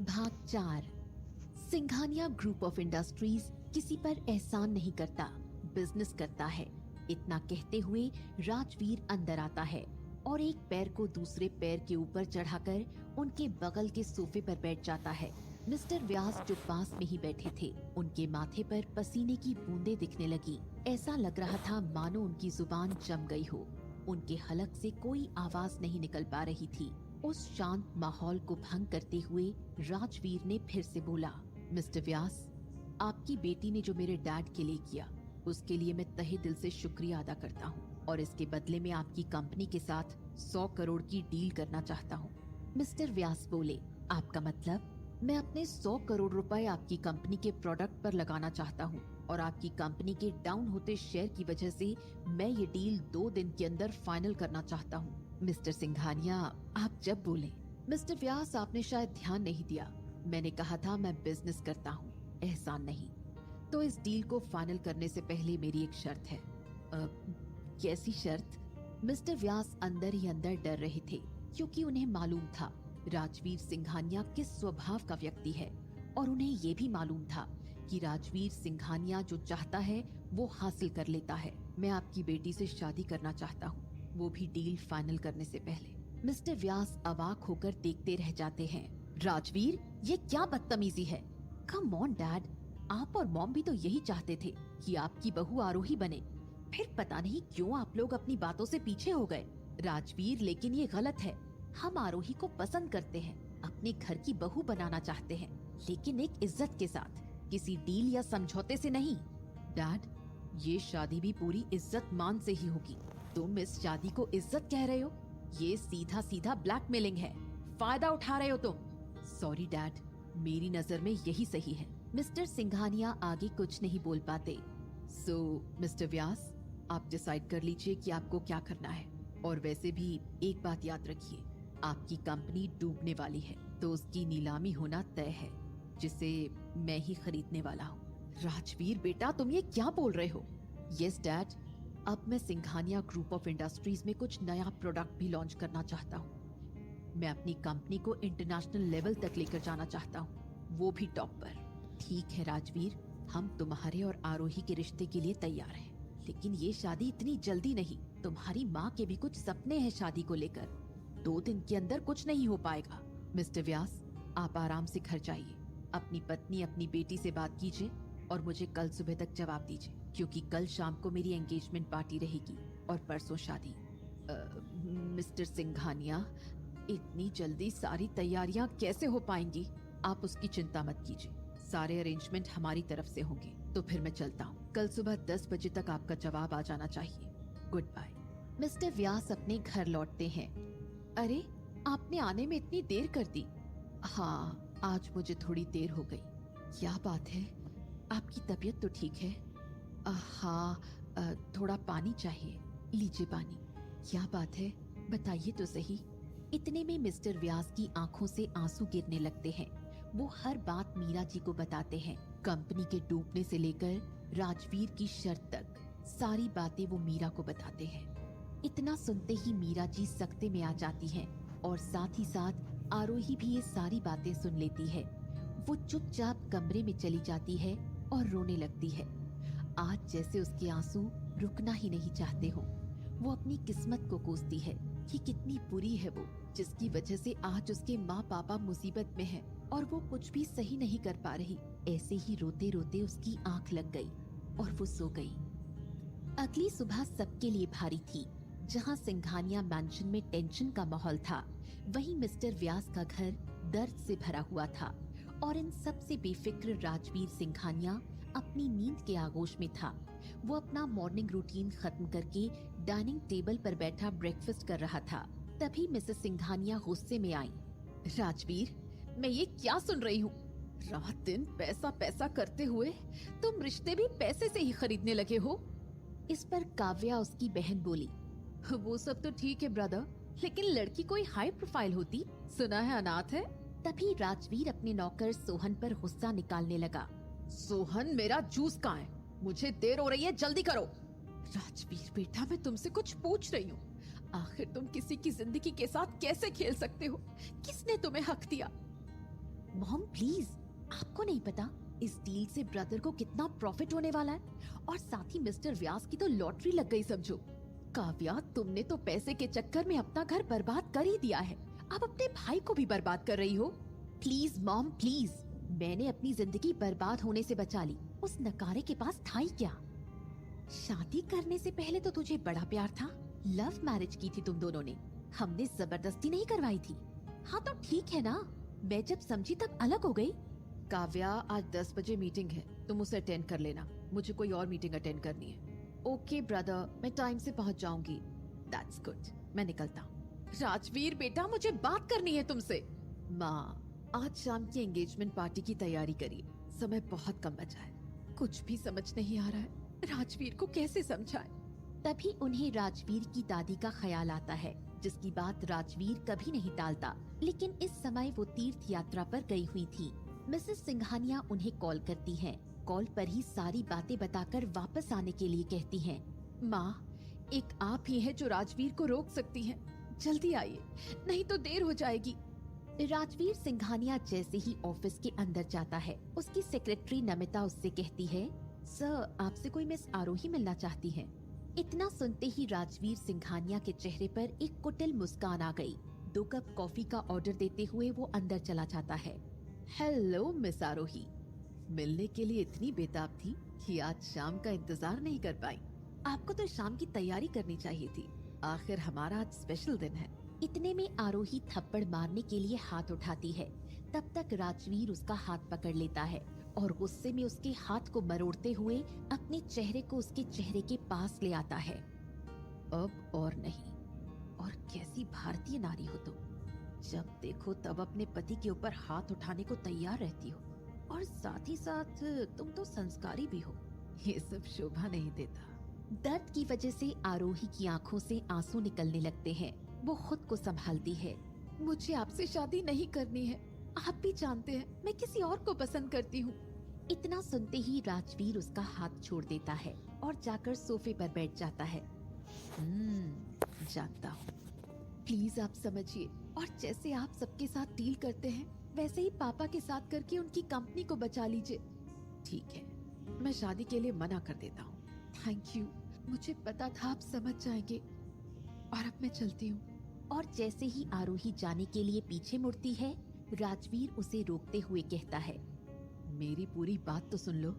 भाग 4। Singhania group of industries किसी पर एहसान नहीं करता, बिजनेस करता है। इतना कहते हुए राजवीर अंदर आता है और एक पैर को दूसरे पैर के ऊपर चढ़ाकर उनके बगल के सोफे पर बैठ जाता है। मिस्टर व्यास जो पास में ही बैठे थे, उनके माथे पर पसीने की बूंदें दिखने लगी। ऐसा लग रहा था मानो उनकी जुबान जम गई हो। उनके हलक से कोई आवाज नहीं निकल पा रही थी। उस शांत माहौल को भंग करते हुए राजवीर ने फिर से बोला, मिस्टर व्यास, आपकी बेटी ने जो मेरे डैड के लिए किया, उसके लिए मैं तहे दिल से शुक्रिया अदा करता हूँ और इसके बदले में आपकी कंपनी के साथ 100 करोड़ की डील करना चाहता हूँ। मिस्टर व्यास बोले, आपका मतलब? मैं अपने 100 करोड़ रुपए आपकी कंपनी के प्रोडक्ट पर लगाना चाहता हूँ और आपकी कंपनी के डाउन होते शेयर की वजह से मैं ये डील 2 दिन के अंदर फाइनल करना चाहता हूँ। मिस्टर सिंघानिया, आप जब बोले। मिस्टर व्यास, आपने शायद ध्यान नहीं दिया। मैंने कहा था मैं बिजनेस करता हूँ, एहसान नहीं। तो इस डील को फाइनल करने से पहले मेरी एक शर्त है। कैसी शर्त? मिस्टर व्यास अंदर ही अंदर डर रहे थे, क्योंकि उन्हें मालूम था राजवीर सिंघानिया किस स्वभाव का व्यक्ति है और उन्हें ये भी मालूम था कि राजवीर सिंघानिया जो चाहता है वो हासिल कर लेता है। मैं आपकी बेटी से शादी करना चाहता हूँ, वो भी डील फाइनल करने से पहले। मिस्टर व्यास अवाक होकर देखते रह जाते हैं। राजवीर, ये क्या बदतमीजी है? कम ऑन डैड, आप और मॉम भी तो यही चाहते थे कि आपकी बहू आरोही बने। फिर पता नहीं क्यों आप लोग अपनी बातों से पीछे हो गए। राजवीर, लेकिन ये गलत है। हम आरोही को पसंद करते हैं, अपने घर की बहू बनाना चाहते हैं, लेकिन एक इज्जत के साथ, किसी डील या समझौते से नहीं। डैड, ये शादी भी पूरी इज्जत मान से ही होगी। तुम इस शादी को इज्जत कह रहे हो? ये सीधा सीधा ब्लैकमेलिंग है, फायदा उठा रहे हो तुम। सॉरी डैड, मेरी नजर में यही सही है। मिस्टर सिंघानिया आगे कुछ नहीं बोल पाते। सो मिस्टर व्यास, आप डिसाइड कर लीजिए कि आपको क्या करना है। और वैसे भी एक बात याद रखिए, आपकी कंपनी डूबने वाली है तो उसकी नीलामी होना तय है, जिसे मैं ही खरीदने वाला हूँ। राजवीर बेटा, तुम ये क्या बोल रहे हो? यस डैड, अब मैं सिंघानिया ग्रुप ऑफ इंडस्ट्रीज में कुछ नया प्रोडक्ट भी लॉन्च करना चाहता हूँ। मैं अपनी कंपनी को इंटरनेशनल लेवल तक लेकर जाना चाहता हूँ, वो भी टॉप पर। ठीक है राजवीर, हम तुम्हारे और आरोही के रिश्ते के लिए तैयार हैं, लेकिन ये शादी इतनी जल्दी नहीं। तुम्हारी माँ के भी कुछ सपने हैं शादी को लेकर। 2 दिन के अंदर कुछ नहीं हो पाएगा। मिस्टर व्यास, आप आराम से घर जाइए, अपनी पत्नी अपनी बेटी से बात कीजिए और मुझे कल सुबह तक जवाब दीजिए, क्योंकि कल शाम को मेरी एंगेजमेंट पार्टी रहेगी और परसों शादी। मिस्टर सिंघानिया, इतनी जल्दी सारी तैयारियां कैसे हो पाएंगी? आप उसकी चिंता मत कीजिए, सारे अरेंजमेंट हमारी तरफ से होंगे। तो फिर मैं चलता हूँ, कल सुबह 10 बजे तक आपका जवाब आ जाना चाहिए। Good bye. मिस्टर व्यास अपने घर लौटते हैं। अरे, आपने आने में इतनी देर कर दी। हाँ, आज मुझे थोड़ी देर हो गई। क्या बात है? आपकी तबीयत तो ठीक है? हाँ, थोड़ा पानी चाहिए। लीजिए पानी। क्या बात है, बताइए तो सही। इतने में मिस्टर व्यास की आंखों से आंसू गिरने लगते हैं। वो हर बात मीरा जी को बताते हैं, कंपनी के डूबने से लेकर राजवीर की शर्त तक सारी बातें वो मीरा को बताते हैं। इतना सुनते ही मीरा जी सख्ते में आ जाती हैं और साथ ही साथ आरोही भी ये सारी बातें सुन लेती है। वो चुपचाप कमरे में चली जाती है और रोने लगती है। आज जैसे उसके आंसू रुकना ही नहीं चाहते हो। वो अपनी किस्मत को कोसती है कि कितनी बुरी है वो, जिसकी वजह से आज उसके माँ पापा मुसीबत में हैं और वो कुछ भी सही नहीं कर पा रही। ऐसे ही रोते रोते उसकी आंख लग गई और वो सो गई। अगली सुबह सबके लिए भारी थी। जहाँ सिंघानिया मैंशन में टेंशन का माहौल था, वहीं मिस्टर व्यास का घर दर्द से भरा हुआ था और इन सब से बेफिक्र राजवीर सिंघानिया अपनी नींद के आगोश में था। वो अपना मॉर्निंग रूटीन खत्म करके डाइनिंग टेबल पर बैठा ब्रेकफास्ट कर रहा था। तभी मिसेस सिंघानिया गुस्से में आई। राजवीर, मैं ये क्या सुन रही हूँ? रात दिन पैसा पैसा करते हुए तुम रिश्ते भी पैसे से ही खरीदने लगे हो। इस पर काव्या, उसकी बहन, बोली, वो सब तो ठीक है ब्रदर, लेकिन लड़की कोई हाई प्रोफाइल होती। सुना है अनाथ है। तभी राजवीर अपने नौकर सोहन पर गुस्सा निकालने लगा। सोहन, मेरा जूस कहाँ है? मुझे देर हो रही है, जल्दी करो। राजवीर बेटा, मैं तुमसे कुछ पूछ रही हूँ। आखिर तुम किसी की जिंदगी के साथ कैसे खेल सकते हो? किसने तुम्हें हक दिया? मॉम प्लीज, आपको नहीं पता इस डील से ब्रदर को कितना प्रॉफिट होने वाला है, और साथ ही मिस्टर व्यास की तो लॉटरी लग गई समझो। काव्या, तुमने तो पैसे के चक्कर में अपना घर बर्बाद कर ही दिया है, अब अपने भाई को भी बर्बाद कर रही हो। प्लीज मॉम प्लीज, मैंने अपनी जिंदगी बर्बाद होने से बचा ली, उस नकारे के पास था ही क्या। शादी करने से पहले तो तुझे बड़ा प्यार था, लव मैरिज की थी तुम दोनों ने, हमने जबरदस्ती नहीं करवाई थी। हाँ तो ठीक है ना, मैं जब समझी तब अलग हो गई। काव्या, आज 10 बजे मीटिंग है, तुम उसे अटेंड कर लेना, मुझे कोई और मीटिंग अटेंड करनी है। ओके ब्रदर, मैं टाइम से पहुंच जाऊंगी। दैट्स गुड, मैं निकलता हूँ। राजवीर बेटा, मुझे बात करनी है तुमसे। माँ, आज शाम की एंगेजमेंट पार्टी की तैयारी करिए, समय बहुत कम बचा है। कुछ भी समझ नहीं आ रहा है, राजवीर को कैसे समझाए। तभी उन्हें राजवीर की दादी का ख्याल आता है, जिसकी बात राजवीर कभी नहीं टालता, लेकिन इस समय वो तीर्थ यात्रा पर गई हुई थी। मिसेस सिंघानिया उन्हें कॉल करती हैं। कॉल पर ही सारी बातें बताकर वापस आने के लिए कहती हैं। माँ, एक आप ही हैं जो राजवीर को रोक सकती हैं, जल्दी आइए, नहीं तो देर हो जाएगी। राजवीर सिंघानिया जैसे ही ऑफिस के अंदर जाता है, उसकी सेक्रेटरी नमिता उससे कहती है, सर, आपसे कोई मिस आरोही मिलना चाहती है। इतना सुनते ही राजवीर सिंघानिया के चेहरे पर एक कुटिल मुस्कान आ गई। 2 कप कॉफी का ऑर्डर देते हुए वो अंदर चला जाता है। हेलो मिस आरोही, मिलने के लिए इतनी बेताब थी कि आज शाम का इंतजार नहीं कर पाई। आपको तो शाम की तैयारी करनी चाहिए थी, आखिर हमारा आज स्पेशल दिन है। इतने में आरोही थप्पड़ मारने के लिए हाथ उठाती है, तब तक राजवीर उसका हाथ पकड़ लेता है और गुस्से में उसके हाथ को मरोड़ते हुए अपने चेहरे को उसके चेहरे के पास ले आता है। अब और नहीं, और कैसी भारतीय नारी हो तुम, जब देखो तब अपने पति के ऊपर हाथ उठाने को तैयार रहती हो, और साथ ही साथ तुम तो संस्कारी भी हो, ये सब शोभा नहीं देता। दर्द की वजह से आरोही की आंखों से आंसू निकलने लगते हैं। वो खुद को संभालती है। मुझे आपसे शादी नहीं करनी है, आप भी जानते हैं मैं किसी और को पसंद करती हूँ। इतना सुनते ही राजवीर उसका हाथ छोड़ देता है और जाकर सोफे पर बैठ जाता है। जानता हूँ, प्लीज आप समझिए, और जैसे आप सबके साथ डील करते हैं वैसे ही पापा के साथ करके उनकी कंपनी को बचा लीजिए। ठीक है, मैं शादी के लिए मना कर देता हूँ। थैंक यू, मुझे पता था आप समझ जाएंगे, और अब मैं चलती हूँ। और जैसे ही आरोही जाने के लिए पीछे मुड़ती है, राजवीर उसे रोकते हुए कहता है, मेरी पूरी बात तो सुन लो।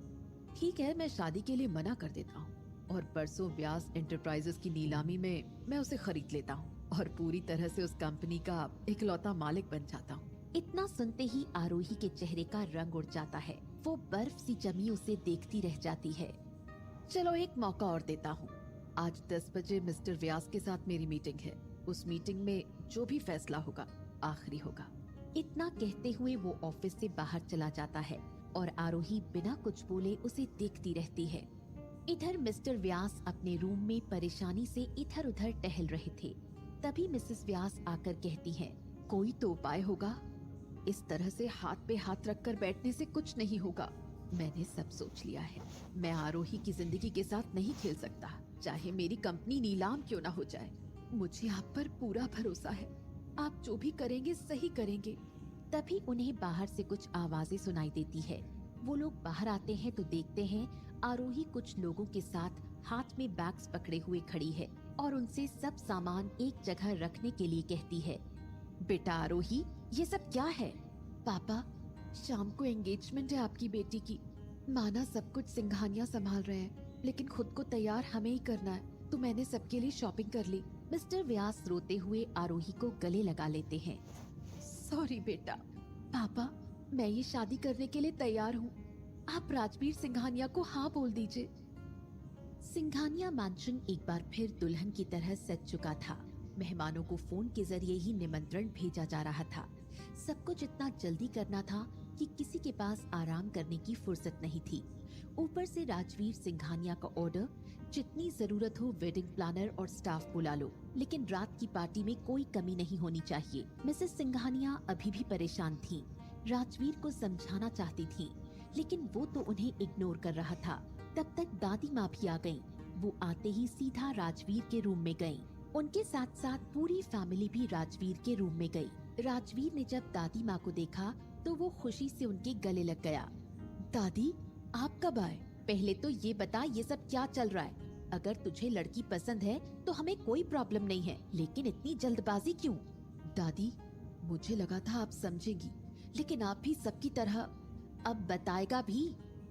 ठीक है, मैं शादी के लिए मना कर देता हूँ, और परसों व्यास एंटरप्राइजेस की नीलामी में मैं उसे खरीद लेता हूँ और पूरी तरह से उस कंपनी का इकलौता मालिक बन जाता हूँ। इतना सुनते ही आरोही के चेहरे का रंग उड़ जाता है। वो बर्फ सी जमी उसे देखती रह जाती है। चलो एक मौका और देता हूँ, आज 10 बजे मिस्टर व्यास के साथ मेरी मीटिंग है, उस मीटिंग में जो भी फैसला होगा आखिरी होगा। इतना कहते हुए वो ऑफिस से बाहर चला जाता है और आरोही बिना कुछ बोले उसे देखती रहती है। इधर मिस्टर व्यास अपने रूम में परेशानी से इधर उधर टहल रहे थे। तभी मिसेस व्यास आकर कहती हैं, कोई तो उपाय होगा, इस तरह से हाथ पे हाथ रखकर बैठने से कुछ नहीं होगा। मैंने सब सोच लिया है, मैं आरोही की जिंदगी के साथ नहीं खेल सकता, चाहे मेरी कंपनी नीलाम क्यों ना हो जाए। मुझे आप पर पूरा भरोसा है, आप जो भी करेंगे सही करेंगे। तभी उन्हें बाहर से कुछ आवाजें सुनाई देती है। वो लोग बाहर आते हैं तो देखते हैं आरोही कुछ लोगों के साथ हाथ में बैग्स पकड़े हुए खड़ी है और उनसे सब सामान एक जगह रखने के लिए कहती है। बेटा आरोही, ये सब क्या है? पापा, शाम को एंगेजमेंट है आपकी बेटी की, माना सब कुछ सिंघानिया संभाल रहे हैं, लेकिन खुद को तैयार हमें ही करना है, तो मैंने सबके लिए शॉपिंग कर ली। मिस्टर व्यास रोते हुए आरोही को गले लगा लेते हैं। सॉरी बेटा। पापा, मैं ये शादी करने के लिए तैयार हूँ, आप राजवीर सिंघानिया को हाँ बोल दीजिए। सिंघानिया मैंशन एक बार फिर दुल्हन की तरह सज चुका था। मेहमानों को फोन के जरिए ही निमंत्रण भेजा जा रहा था। सब कुछ इतना जल्दी करना था कि किसी के पास आराम करने की फुर्सत नहीं थी। ऊपर से राजवीर सिंघानिया का ऑर्डर, जितनी जरूरत हो वेडिंग प्लानर और स्टाफ बुला लो, लेकिन रात की पार्टी में कोई कमी नहीं होनी चाहिए। मिसेस सिंघानिया अभी भी परेशान थी। राजवीर को समझाना चाहती थी, लेकिन वो तो उन्हें इग्नोर कर रहा था। तब तक दादी माँ भी आ गईं। वो आते ही सीधा राजवीर के रूम में गईं। उनके साथ साथ पूरी फैमिली भी राजवीर के रूम में गई। राजवीर ने जब दादी माँ को देखा तो वो खुशी से उनके गले लग गया। दादी, आप कब आए? पहले तो ये बता, ये सब क्या चल रहा है? अगर तुझे लड़की पसंद है तो हमें कोई प्रॉब्लम नहीं है, लेकिन इतनी जल्दबाजी क्यों? दादी, मुझे लगा था आप समझेंगी, लेकिन आप भी सबकी तरह। अब बताएगा भी?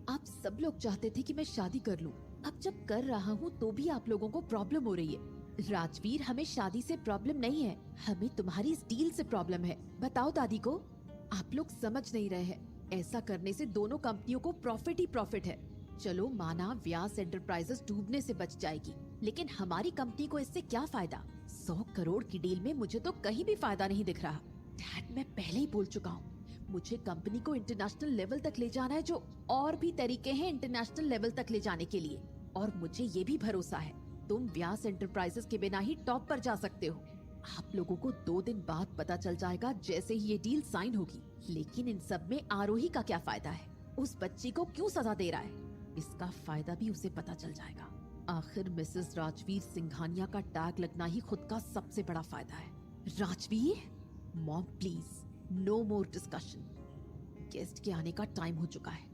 आप सब लोग चाहते थे कि मैं शादी कर लूं। अब जब कर रहा हूं तो भी आप लोगों को प्रॉब्लम हो रही है। राजवीर, हमें शादी से प्रॉब्लम नहीं है, हमें तुम्हारी इस डील से प्रॉब्लम है। बताओ दादी को। आप लोग समझ नहीं रहे हैं, ऐसा करने से दोनों कंपनियों को प्रॉफिट ही प्रॉफिट है। चलो माना व्यास एंटरप्राइजेस डूबने से बच जाएगी, लेकिन हमारी कंपनी को इससे क्या फायदा? 100 करोड़ की डील में मुझे तो कहीं भी फायदा नहीं दिख रहा। डैड, मैं पहले ही बोल चुका हूँ, मुझे कंपनी को इंटरनेशनल लेवल तक ले जाना है। जो और भी तरीके हैं इंटरनेशनल लेवल तक ले जाने के लिए, और मुझे ये भी भरोसा है तुम व्यास एंटरप्राइजेस के बिना ही टॉप पर जा सकते हो। आप लोगों को 2 दिन बाद पता चल जाएगा जैसे ही ये डील साइन होगी। लेकिन इन सब में आरोही का क्या फायदा है? उस बच्ची को क्यों सजा दे रहा है? इसका फायदा भी उसे पता चल जाएगा। आखिर मिसेस राजवीर सिंघानिया का टैग लगना ही खुद का सबसे बड़ा फायदा है। Rajveer, mom please, no more discussion. Guest के आने का टाइम हो चुका है।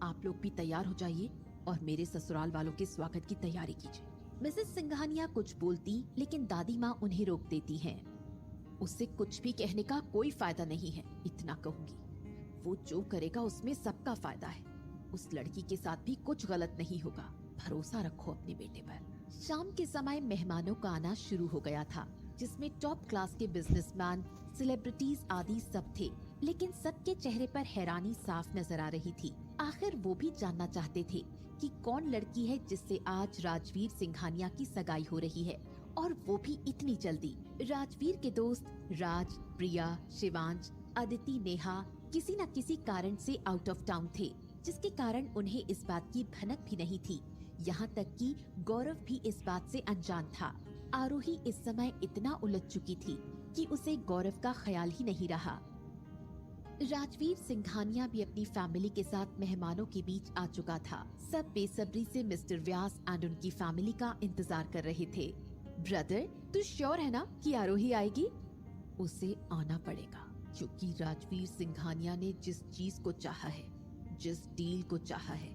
आप लोग भी तैयार हो जाइए और मेरे ससुराल वालों के स्वागत की तैयारी कीजिए। मिसेस सिंघानिया कुछ बोलती, लेकिन दादी माँ उन्हें रोक देती हैं। उससे कुछ भी कहने का कोई फायदा नहीं है, इतना कहूंगी। वो जो करेगा उसमें सबका फायदा है। उस लड़की के साथ भी कुछ गलत नहीं होगा, भरोसा रखो अपने बेटे पर। शाम के समय मेहमानों का आना शुरू हो गया था, जिसमें टॉप क्लास के बिजनेसमैन, सेलिब्रिटीज आदि सब थे। लेकिन सबके चेहरे पर हैरानी साफ नजर आ रही थी। आखिर वो भी जानना चाहते थे कि कौन लड़की है जिससे आज राजवीर सिंघानिया की सगाई हो रही है, और वो भी इतनी जल्दी। राजवीर के दोस्त राज, प्रिया, शिवांश, अदिति, नेहा किसी न किसी कारण से आउट ऑफ टाउन थे, जिसके कारण उन्हें इस बात की भनक भी नहीं थी। यहाँ तक कि गौरव भी इस बात से अनजान था। आरोही इस समय इतना उलझ चुकी थी कि उसे गौरव का ख्याल ही नहीं रहा। राजवीर सिंघानिया भी अपनी फैमिली के साथ मेहमानों के बीच आ चुका था। सब बेसब्री से मिस्टर व्यास एंड उनकी फैमिली का इंतजार कर रहे थे। ब्रदर, तू श्योर है ना कि आरोही आएगी? उसे आना पड़ेगा, क्योंकि राजवीर सिंघानिया ने जिस चीज को चाहा है, जिस डील को चाहा है,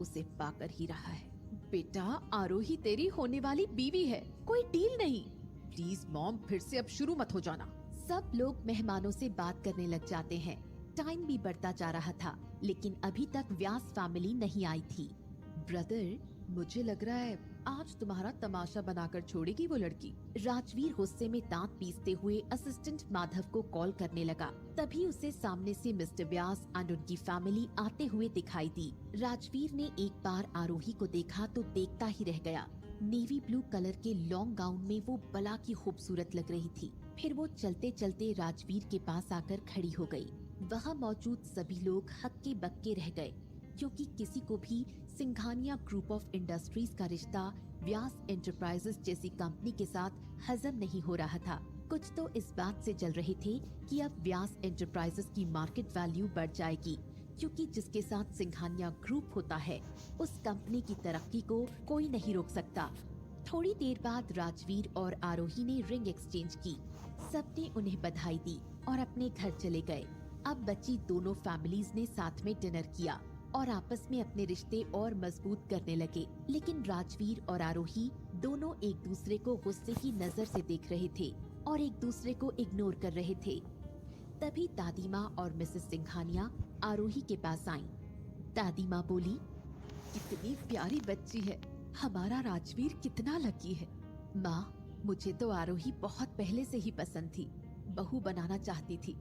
उसे पाकर ही रहा है। बेटा, आरोही तेरी होने वाली बीवी है, कोई डील नहीं। प्लीज मॉम, फिर से अब शुरू मत हो जाना। सब लोग मेहमानों से बात करने लग जाते हैं। टाइम भी बढ़ता जा रहा था, लेकिन अभी तक व्यास फैमिली नहीं आई थी। ब्रदर, मुझे लग रहा है आज तुम्हारा तमाशा बनाकर छोड़ेगी वो लड़की। राजवीर गुस्से में दांत पीसते हुए असिस्टेंट माधव को कॉल करने लगा। तभी उसे सामने से मिस्टर व्यास एंड उनकी फैमिली आते हुए दिखाई दी। राजवीर ने एक बार आरोही को देखा तो देखता ही रह गया। नेवी ब्लू कलर के लॉन्ग गाउन में वो बला की खूबसूरत लग रही थी। फिर वो चलते चलते राजवीर के पास आकर खड़ी हो गई। वहाँ मौजूद सभी लोग हक्के बक्के रह गए, क्योंकि किसी को भी सिंघानिया ग्रुप ऑफ इंडस्ट्रीज का रिश्ता व्यास एंटरप्राइजेस जैसी कंपनी के साथ हजम नहीं हो रहा था। कुछ तो इस बात से जल रहे थे कि अब व्यास एंटरप्राइजेस की मार्केट वैल्यू बढ़ जाएगी, क्योंकि जिसके साथ सिंघानिया ग्रुप होता है उस कंपनी की तरक्की को कोई नहीं रोक सकता। थोड़ी देर बाद राजवीर और आरोही ने रिंग एक्सचेंज की। सबने उन्हें बधाई दी और अपने घर चले गए। अब बची दोनों फैमिलीज ने साथ में डिनर किया और आपस में अपने रिश्ते और मजबूत करने लगे। लेकिन राजवीर और आरोही दोनों एक दूसरे को गुस्से की नजर से देख रहे थे और एक दूसरे को इग्नोर कर रहे थे। तभी दादी माँ और मिसेस सिंघानिया आरोही के पास आईं। दादी माँ बोली, कितनी प्यारी बच्ची है, हमारा राजवीर कितना लकी है। माँ, मुझे तो आरोही बहुत पहले से ही पसंद थी, बहू बनाना चाहती थी,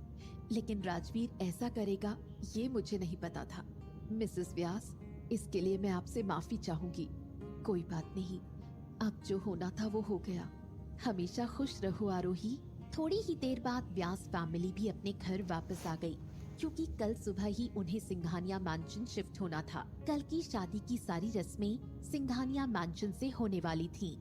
लेकिन राजवीर ऐसा करेगा ये मुझे नहीं पता था। मिसेस व्यास, इसके लिए मैं आपसे माफी चाहूंगी। कोई बात नहीं, अब जो होना था वो हो गया। हमेशा खुश रहो आरोही। थोड़ी ही देर बाद व्यास फैमिली भी अपने घर वापस आ गई, क्योंकि कल सुबह ही उन्हें सिंघानिया मैंशन शिफ्ट होना था। कल की शादी की सारी रस्में सिंघानिया मैंशन से होने वाली थीं।